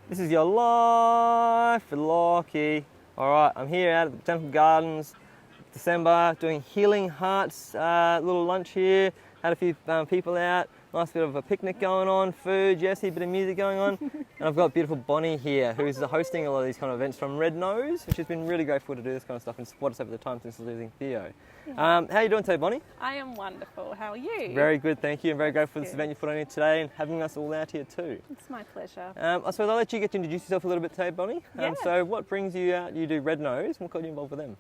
This is your life with Lockie. Alright, I'm here out at the Botanical Gardens, December, doing Healing Hearts, little lunch here. Had a few people out, nice bit of a picnic going on, food, Jessie, a bit of music going on. And I've got beautiful Bonnie here, who's hosting a lot of these kind of events from Red Nose, which has been really grateful to do this kind of stuff and support us over the time since losing Theo. How are you doing today, Bonnie? I am wonderful. How are you? Very good, thank you. I'm very grateful for this event you put on here today and having us all out here too. It's my pleasure. I suppose I'll let you get to introduce yourself a little bit today, Bonnie. Yeah. So what brings you out? You do Red Nose. What got you involved with them?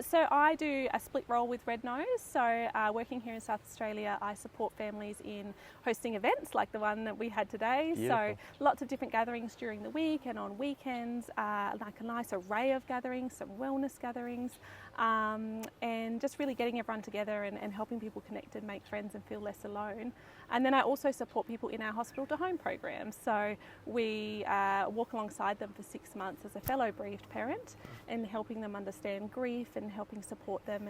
So I do a split role with Red Nose. So working here in South Australia, I support families in hosting events like the one that we had today. Beautiful. So lots of different gatherings during the week and on weekends, like a nice array of gatherings, some wellness gatherings, and just really getting everyone together and helping people connect and make friends and feel less alone. And then I also support people in our hospital to home program. So we walk alongside them for 6 months as a fellow bereaved parent and helping them understand grief and helping support them.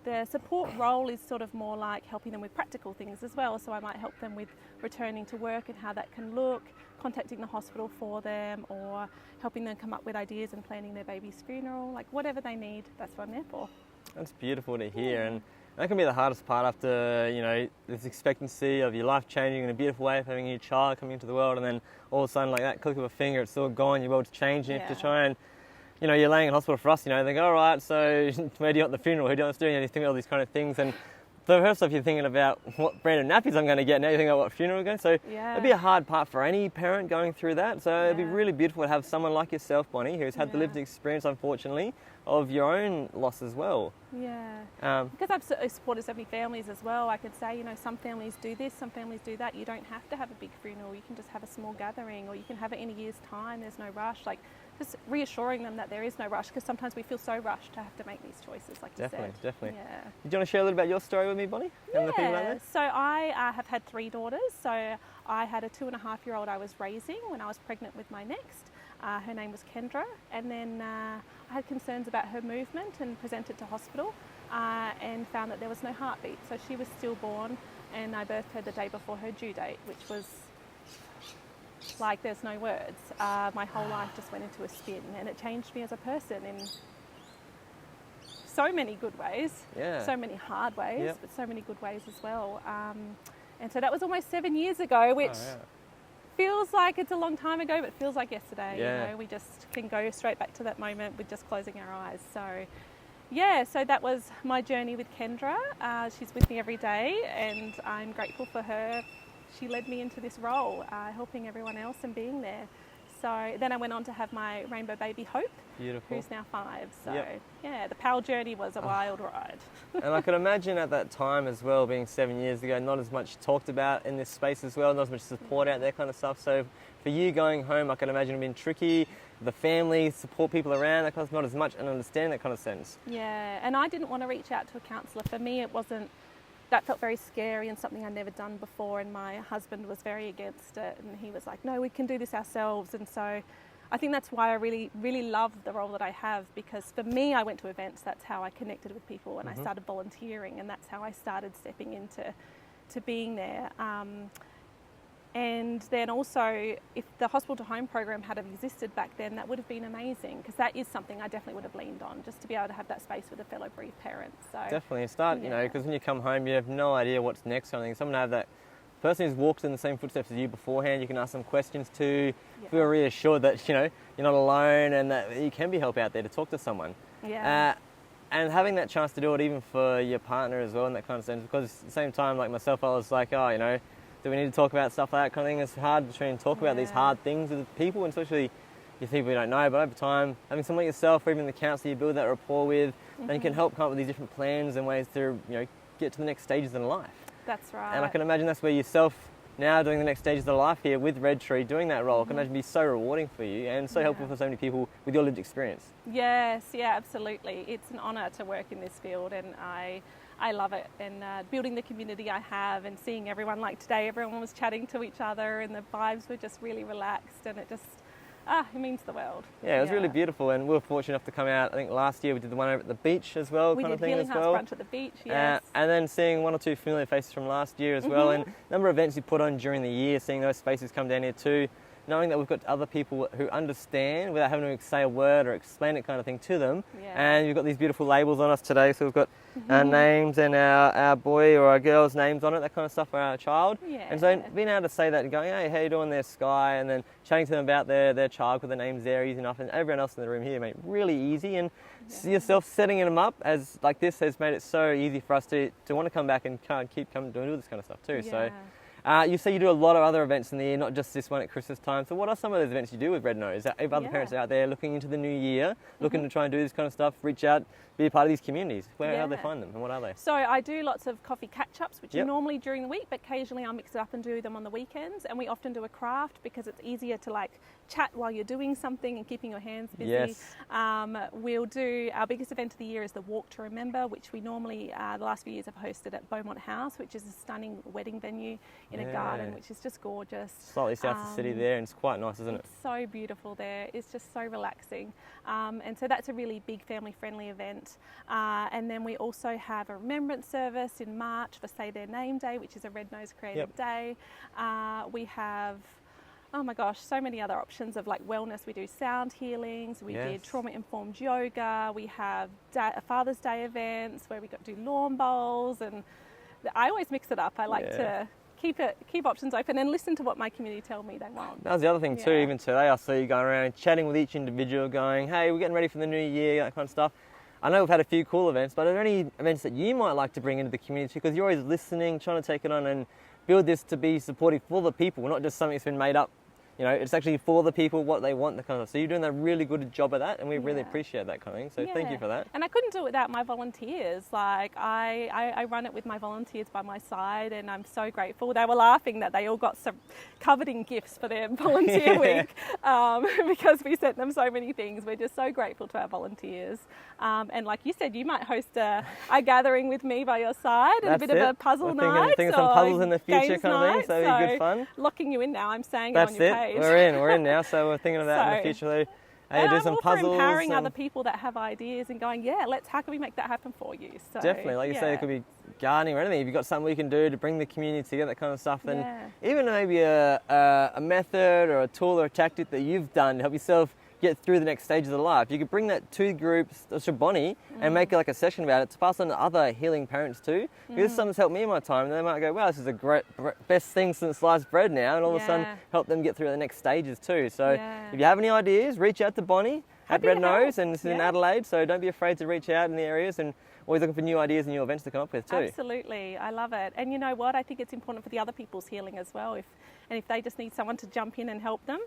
The support role is sort of more like helping them with practical things as well. So I might help them with returning to work and how that can look, contacting the hospital for them, or helping them come up with ideas and planning their baby's funeral, like whatever they need, that's what I'm there for. That's beautiful to hear, and that can be the hardest part after, you know, this expectancy of your life changing in a beautiful way, of having a new child coming into the world, and then all of a sudden, like that click of a finger, it's all gone, your world's changing. You have to try and, you know, you're laying in hospital for us, you know, they go, all right, so where do you want the funeral? Who do you want us doing? And you think all these kind of things. And the first off, you're thinking about what brand of nappies I'm going to get. Now you think about what funeral we're going. So it'd be a hard part for any parent going through that. So it'd be really beautiful to have someone like yourself, Bonnie, who's had the lived experience, unfortunately, of your own loss as well. Yeah. Because I've supported so many families as well, I could say, you know, some families do this, some families do that. You don't have to have a big funeral. You can just have a small gathering, or you can have it in a year's time. There's no rush. Like, just reassuring them that there is no rush, because sometimes we feel so rushed to have to make these choices, like you said. Definitely. Yeah. Do you want to share a little about your story with me, Bonnie? And the people out there? So I have had 3 daughters. So I had a 2.5-year-old I was raising when I was pregnant with my next. Her name was Kendra, and then I had concerns about her movement and presented to hospital and found that there was no heartbeat. So she was stillborn, and I birthed her the day before her due date, which was like there's no words. My whole life just went into a spin, and it changed me as a person in so many good ways, so many hard ways, but so many good ways as well. And so that was almost 7 years ago, which feels like it's a long time ago, but feels like yesterday. You know, we just can go straight back to that moment with just closing our eyes. So so that was my journey with Kendra. She's with me every day, and I'm grateful for her. She led me into this role, helping everyone else and being there. So then I went on to have my rainbow baby Hope, who's now 5. So the PAL journey was a wild ride. And I can imagine at that time as well, being 7 years ago, not as much talked about in this space as well, not as much support out there kind of stuff. So for you going home, I can imagine it being tricky, the family, support people around, that kind of, not as much, and understand that kind of sense. Yeah, and I didn't want to reach out to a counsellor. For me, it wasn't, that felt very scary and something I'd never done before, and my husband was very against it, and he was like, no, we can do this ourselves. And so I think that's why I really, really love the role that I have, because for me, I went to events, that's how I connected with people, and I started volunteering, and that's how I started stepping into being there. And then also, if the hospital to home program had existed back then, that would have been amazing, because that is something I definitely would have leaned on, just to be able to have that space with a fellow bereaved parent. So definitely start, you know, because when you come home, you have no idea what's next. Kind of thing. Someone to have that person who's walked in the same footsteps as you beforehand, you can ask them questions to, feel reassured that, you know, you're not alone and that you can be help out there to talk to someone. And having that chance to do it even for your partner as well in that kind of sense, because at the same time, like myself, I was like, oh, you know, do we need to talk about stuff like that kind of thing? It's hard to try and talk about these hard things with people, and especially your people you don't know, but over time, having someone like yourself or even the counsellor you build that rapport with, and you can help come up with these different plans and ways to, you know, get to the next stages in life. That's right. And I can imagine that's where yourself now doing the next stages of life here with Red Tree, doing that role, I can imagine be so rewarding for you and so helpful for so many people with your lived experience. Yes, absolutely. It's an honour to work in this field, and I love it, and building the community I have and seeing everyone, like today, everyone was chatting to each other and the vibes were just really relaxed, and it just, it means the world. Yeah, it was really beautiful, and we were fortunate enough to come out. I think last year we did the one over at the beach as well, we kind of did thing Healing as Hearts well. Brunch at the beach, yes. And then seeing 1 or 2 familiar faces from last year as well, and a number of events you put on during the year, seeing those faces come down here too. knowing that we've got other people who understand without having to say a word or explain it kind of thing to them. Yeah. And you've got these beautiful labels on us today, so we've got our names and our boy or our girl's names on it, that kind of stuff for our child. Yeah. And so being able to say that and going, hey, how you doing there, Sky? And then chatting to them about their child with the names there easy enough, and everyone else in the room here made it really easy. And yourself setting them up as like this has made it so easy for us to want to come back and keep coming doing all this kind of stuff too. Yeah. So you say you do a lot of other events in the year, not just this one at Christmas time. So what are some of those events you do with Red Nose? If other parents are out there looking into the new year, looking to try and do this kind of stuff, reach out, be a part of these communities. How do they find them and what are they? So I do lots of coffee catch-ups, which are normally during the week, but occasionally I'll mix it up and do them on the weekends. And we often do a craft because it's easier to like chat while you're doing something and keeping your hands busy. Yes. We'll do, our biggest event of the year is the Walk to Remember, which we normally, the last few years have hosted at Beaumont House, which is a stunning wedding venue in a garden, which is just gorgeous. Slightly south of the city there, and it's quite nice, isn't it? It's so beautiful there. It's just so relaxing. And so that's a really big family-friendly event. And then we also have a remembrance service in March for Say Their Name Day, which is a Red Nose Creative Day. We have, oh my gosh, so many other options of like wellness. We do sound healings, we did trauma-informed yoga, we have Father's Day events where we do lawn bowls, and I always mix it up. I like to keep options open and listen to what my community tell me they want. That was the other thing too. Even today I saw you going around and chatting with each individual, going, hey, we're getting ready for the new year, that kind of stuff. I know we've had a few cool events, but are there any events that you might like to bring into the community? Because you're always listening, trying to take it on and build this to be supportive for the people, not just something that's been made up. You know, it's actually for the people, what they want, the kind of stuff. So you're doing a really good job of that, and we really appreciate that kind of thing. So thank you for that. And I couldn't do it without my volunteers. Like, I run it with my volunteers by my side, and I'm so grateful. They were laughing that they all got some covered in gifts for their volunteer week because we sent them so many things. We're just so grateful to our volunteers. And like you said, you might host a gathering with me by your side and a bit of a puzzle night. Thinking of some puzzles in the future kind of thing, so it'd be good fun. Locking you in now, I'm saying it on your page. We're in now, so we're thinking of that in the future. And do I'm some all puzzles. for empowering other people that have ideas and going, how can we make that happen for you? So, definitely, like you say, it could be gardening or anything. If you've got something we can do to bring the community together, that kind of stuff, and even maybe a method or a tool or a tactic that you've done to help yourself get through the next stages of life. You could bring that to groups, to Bonnie, and make it like a session about it to pass on to other healing parents too. Because something's helped me in my time, and they might go, wow, this is a great, best thing since sliced bread now, and all of a sudden help them get through the next stages too. So if you have any ideas, reach out to Bonnie at Red Nose, and this is in Adelaide, so don't be afraid to reach out in the areas, and always looking for new ideas and new events to come up with too. Absolutely, I love it. And you know what, I think it's important for the other people's healing as well. If they just need someone to jump in and help them,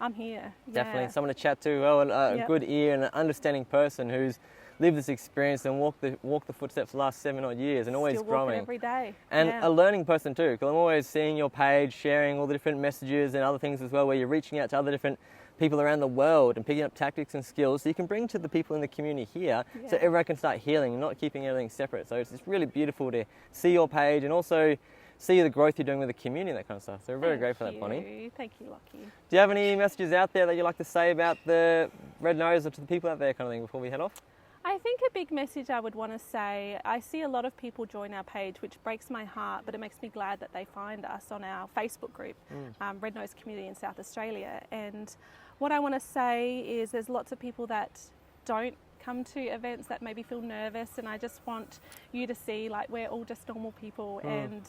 I'm here. Definitely, someone to chat to, and a good ear and an understanding person who's lived this experience and walked the footsteps the last 7 odd years and always Still growing. every day. And a learning person too, because I'm always seeing your page, sharing all the different messages and other things as well, where you're reaching out to other different people around the world and picking up tactics and skills so you can bring to the people in the community here so everyone can start healing and not keeping everything separate. So it's just really beautiful to see your page and also see the growth you're doing with the community and that kind of stuff. So we're very grateful for that, Bonnie. Thank you, Lockie. Do you have any messages out there that you'd like to say about the Red Nose or to the people out there kind of thing before we head off? I think a big message I would want to say, I see a lot of people join our page, which breaks my heart, but it makes me glad that they find us on our Facebook group, Red Nose Community in South Australia. And what I want to say is there's lots of people that don't come to events that maybe feel nervous, and I just want you to see like we're all just normal people and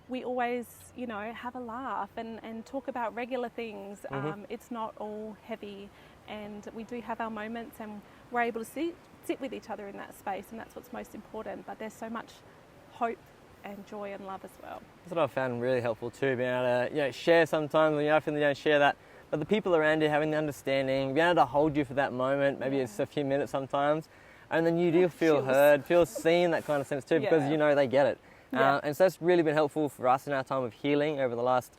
we always, have a laugh and talk about regular things. It's not all heavy, and we do have our moments, and we're able to sit with each other in that space, and that's what's most important. But there's so much hope and joy and love as well. That's what I found really helpful too, being able to share sometimes when you often don't share that. But the people around you having the understanding, being able to hold you for that moment, maybe it's a few minutes sometimes, and then you do feel heard, feel seen, that kind of sense too, because they get it. And so that's really been helpful for us in our time of healing over the last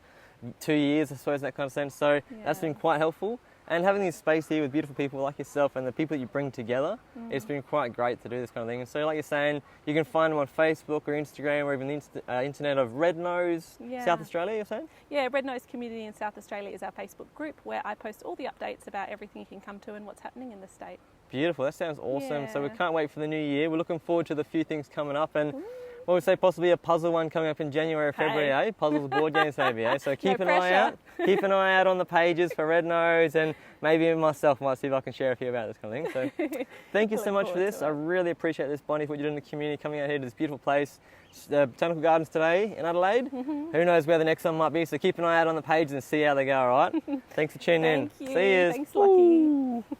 2 years, I suppose, that kind of sense. So that's been quite helpful. And having this space here with beautiful people like yourself and the people that you bring together, it's been quite great to do this kind of thing. And so like you're saying, you can find them on Facebook or Instagram or even the internet of Red Nose South Australia, you're saying? Yeah, Red Nose Community in South Australia is our Facebook group where I post all the updates about everything you can come to and what's happening in the state. Beautiful, that sounds awesome. So we can't wait for the new year. We're looking forward to the few things coming up, and Also, possibly a puzzle one coming up in January or February, eh? Puzzles, board games, maybe, eh? So keep No an eye pressure. out. Keep an eye out on the pages for Red Nose, and maybe even myself might see if I can share a few about this kind of thing. So, thank you so Look much for forward this. to I it. really appreciate this, Bonnie, for what you do in the community, coming out here to this beautiful place, Botanical Gardens today in Adelaide. Who knows where the next one might be? So keep an eye out on the pages and see how they go. All right. Thanks for tuning in. Thank you. See you. Thanks, Lucky.